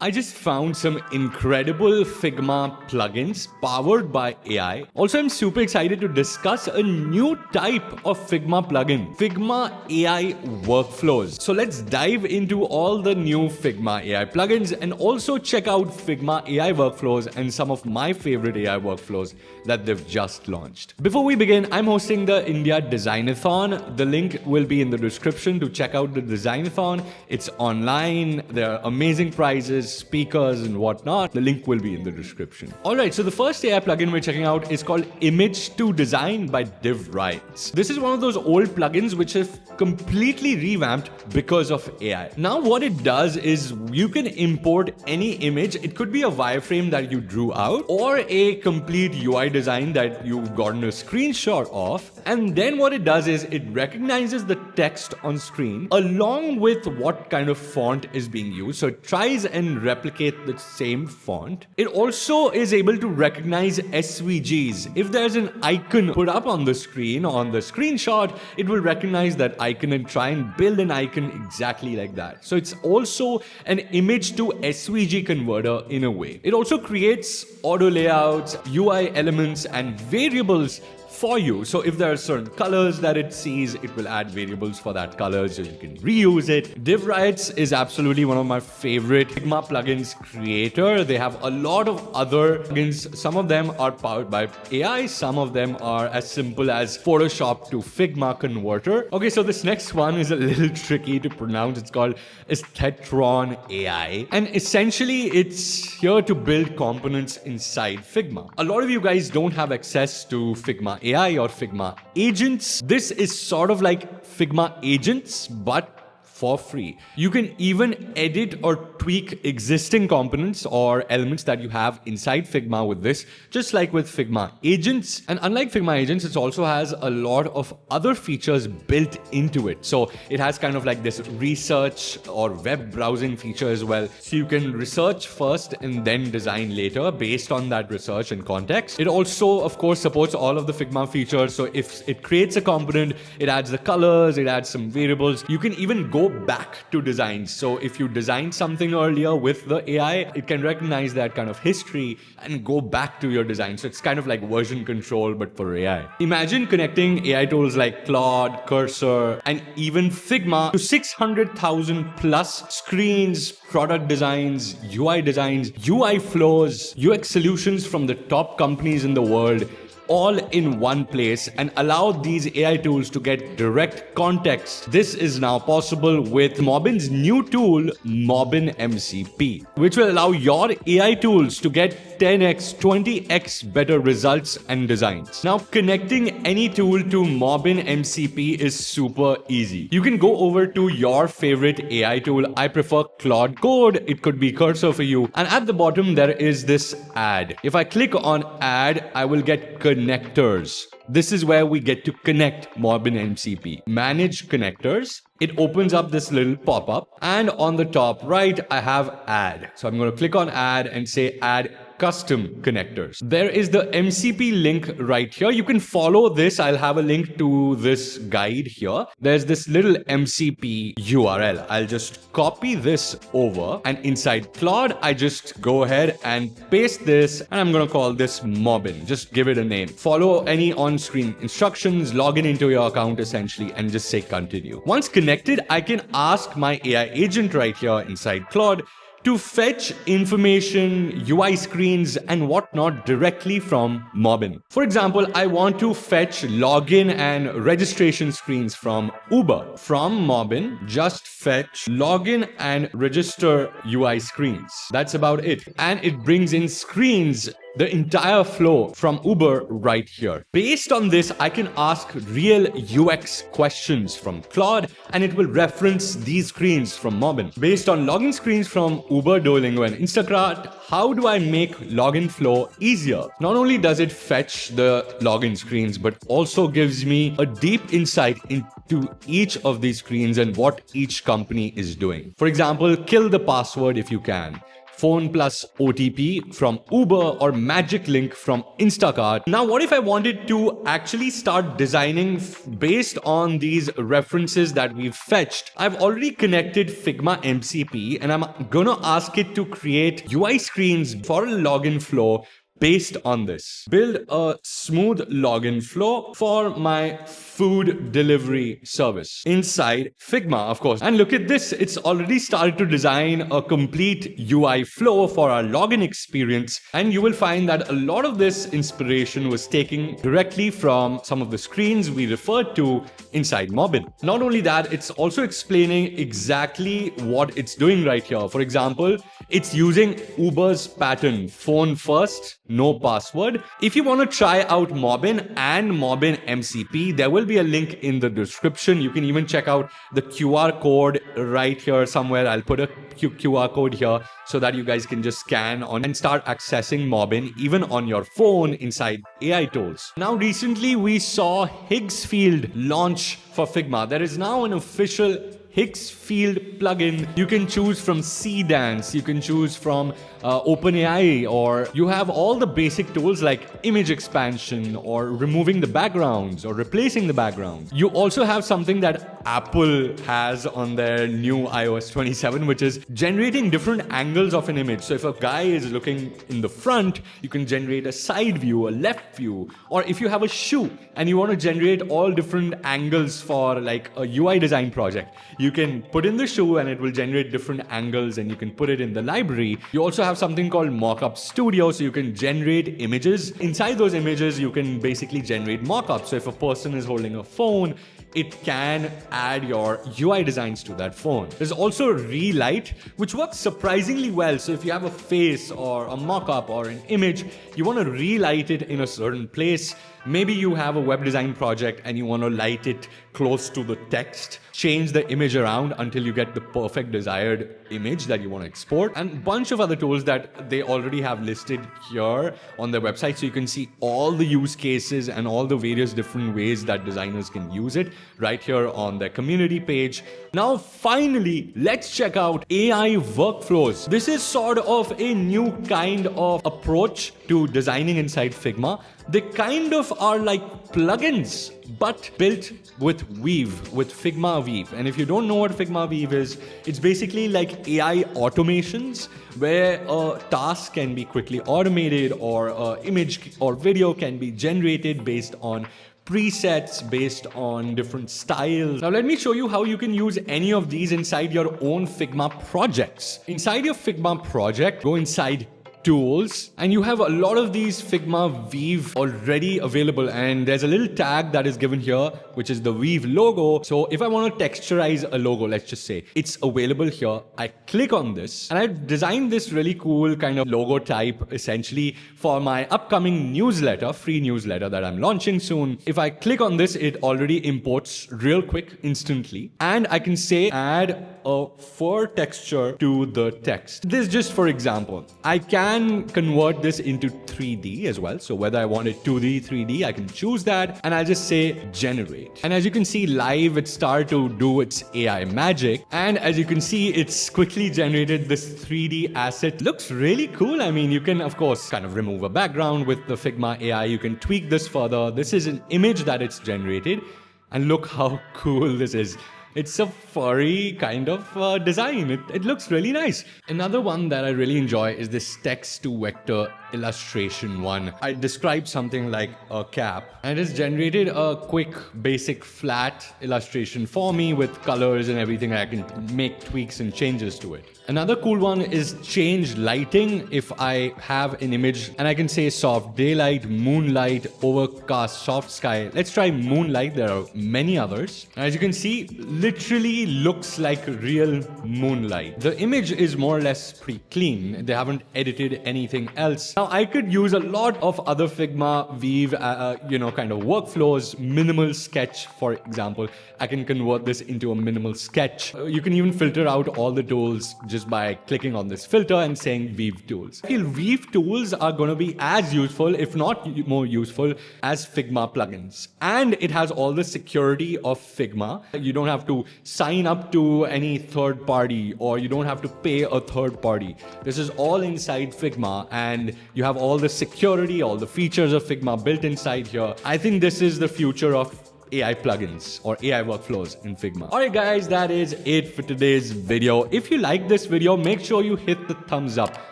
I just found some incredible Figma plugins powered by AI. Also, I'm super excited to discuss a new type of Figma plugin, Figma AI workflows. So let's dive into all the new Figma AI plugins and also check out Figma AI workflows and some of my favorite AI workflows that they've just launched. Before we begin, I'm hosting the India Designathon. The link will be in the description to check out the Designathon. It's online. There are amazing prizes, speakers and whatnot. The link will be in the description. Alright, so the first AI plugin we're checking out is called Image to Design by DivRights. This is one of those old plugins which have completely revamped because of AI. Now what it does is you can import any image. It could be a wireframe that you drew out or a complete UI design that you've gotten a screenshot of. And then what it does is it recognizes the text on screen along with what kind of font is being used. So it tries and replicate the same font. It also is able to recognize SVGs. If there's an icon put up on the screen, on the screenshot, it will recognize that icon and try and build an icon exactly like that. So it's also an image to SVG converter in a way. It also creates auto layouts, UI elements, and variables for you. So if there are certain colors that it sees, it will add variables for that color so you can reuse it. DivRights is absolutely one of my favorite Figma plugins creator. They have a lot of other plugins. Some of them are powered by AI. Some of them are as simple as Photoshop to Figma converter. Okay, so this next one is a little tricky to pronounce. It's called Aesthetron AI. And essentially it's here to build components inside Figma. A lot of you guys don't have access to Figma AI or Figma agents. This is sort of like Figma agents, but for free. You can even edit or tweak existing components or elements that you have inside Figma with this, just like with Figma agents. And unlike Figma agents, it also has a lot of other features built into it. So it has kind of like this research or web browsing feature as well. So you can research first and then design later based on that research and context. It also, of course, supports all of the Figma features. So if it creates a component, it adds the colors, it adds some variables. You can even go back to designs. So if you designed something earlier with the AI, it can recognize that kind of history and go back to your design. So it's kind of like version control, but for AI. Imagine connecting AI tools like Claude, Cursor, and even Figma to 600,000 plus screens, product designs, UI flows, UX solutions from the top companies in the world, all in one place, and allow these AI tools to get direct context. This is now possible with Mobbin's new tool, Mobbin MCP, which will allow your AI tools to get 10x, 20x better results and designs. Now, connecting any tool to Mobbin MCP is super easy. You can go over to your favorite AI tool. I prefer Claude Code. It could be Cursor for you. And at the bottom, there is this add. If I click on add, I will get connectors. This is where we get to connect Mobbin MCP. Manage connectors. It opens up this little pop-up, and on the top right, I have add. So I'm going to click on add and say add custom connectors. There is the MCP link right here. You can follow this. I'll have a link to this guide here. There's this little MCP URL. I'll just copy this over, and inside Claude, I just go ahead and paste this, and I'm going to call this Mobbin. Just give it a name. Follow any on-screen instructions, log in into your account essentially, and just say continue. Once connected, I can ask my AI agent right here inside Claude to fetch information, UI screens, and whatnot directly from Mobbin. For example, I want to fetch login and registration screens from Uber. From Mobbin, just fetch login and register UI screens. That's about it. And it brings in screens, the entire flow from Uber right here. Based on this, I can ask real UX questions from Claude, and it will reference these screens from Mobbin. Based on login screens from Uber, Duolingo, and Instacart, how do I make login flow easier? Not only does it fetch the login screens, but also gives me a deep insight into each of these screens and what each company is doing. For example, kill the password if you can. phone plus OTP from Uber or magic link from Instacart. Now, what if I wanted to actually start designing based on these references that we've fetched? I've already connected Figma MCP and I'm gonna ask it to create UI screens for a login flow based on this. Build a smooth login flow for my food delivery service inside Figma, of course. And look at this, it's already started to design a complete UI flow for our login experience. And you will find that a lot of this inspiration was taken directly from some of the screens we referred to inside Mobbin. Not only that, it's also explaining exactly what it's doing right here. For example, it's using Uber's pattern, phone first, no password. If you want to try out Mobbin and Mobbin MCP, there will be a link in the description. You can even check out the QR code right here somewhere. I'll put a QR code here so that you guys can just scan on and start accessing Mobbin even on your phone inside AI tools. Now, recently we saw Higgsfield launch for Figma. There is now an official Higgsfield plugin. You can choose from Dance, you can choose from OpenAI, or you have all the basic tools like image expansion or removing the backgrounds or replacing the backgrounds. You also have something that Apple has on their new iOS 27, which is generating different angles of an image. So if a guy is looking in the front, you can generate a side view, a left view, or if you have a shoe and you want to generate all different angles for like a UI design project, you can put in the shoe and it will generate different angles and you can put it in the library. You also have something called Mockup Studio, so you can generate images. Inside those images, you can basically generate mockups. So if a person is holding a phone, it can add your UI designs to that phone. There's also Relight, which works surprisingly well. So if you have a face or a mockup or an image, you want to relight it in a certain place. Maybe you have a web design project and you want to light it close to the text. Change the image around until you get the perfect desired image that you want to export. And a bunch of other tools that they already have listed here on their website. So you can see all the use cases and all the various different ways that designers can use it right here on their community page. Now, finally, let's check out AI workflows. This is sort of a new kind of approach to designing inside Figma. They kind of are like plugins, but built with Weave, with Figma Weave. And if you don't know what Figma Weave is, it's basically like AI automations where a task can be quickly automated or an image or video can be generated based on presets, based on different styles. Now let me show you how you can use any of these inside your own Figma projects. Inside your Figma project, go inside Tools, and you have a lot of these Figma Weave already available, and there's a little tag that is given here, which is the Weave logo. So if I want to texturize a logo, let's just say it's available here. I click on this and I've designed this really cool kind of logo type essentially for my upcoming newsletter, free newsletter that I'm launching soon. If I click on this, it already imports real quick instantly, and I can say add a fur texture to the text. This just for example. I can convert this into 3D as well. So whether I want it 2D, 3D, I can choose that and I'll just say generate. And as you can see live, it started to do its AI magic. And as you can see, it's quickly generated this 3D asset. Looks really cool. I mean, you can of course kind of remove a background with the Figma AI. You can tweak this further. This is an image that it's generated. And look how cool this is. It's a furry kind of design. It looks really nice. Another one that I really enjoy is this text to vector illustration one. I described something like a cap and it's generated a quick basic flat illustration for me with colors and everything. I can make tweaks and changes to it. Another cool one is change lighting. If I have an image and I can say soft daylight, moonlight, overcast, soft sky. Let's try moonlight. There are many others. As you can see, literally looks like real moonlight. The image is more or less pretty clean. They haven't edited anything else. Now I could use a lot of other Figma Weave, kind of workflows. Minimal sketch, for example. I can convert this into a minimal sketch. You can even filter out all the tools just by clicking on this filter and saying Weave tools. I feel Weave tools are going to be as useful, if not more useful, as Figma plugins. And it has all the security of Figma. You don't have to sign up to any third party, or you don't have to pay a third party. This is all inside Figma, and you have all the security, all the features of Figma built inside here. I think this is the future of AI plugins or AI workflows in Figma. Alright guys, that is it for today's video. If you like this video, make sure you hit the thumbs up.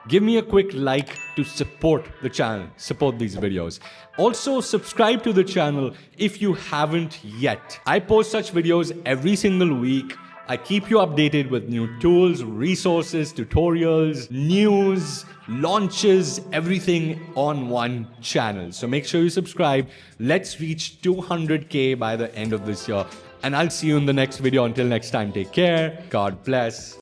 Give me a quick like to support the channel, support these videos. Also, subscribe to the channel if you haven't yet. I post such videos every single week. I keep you updated with new tools, resources, tutorials, news, launches, everything on one channel. So make sure you subscribe. Let's reach 200K by the end of this year. And I'll see you in the next video. Until next time, take care. God bless.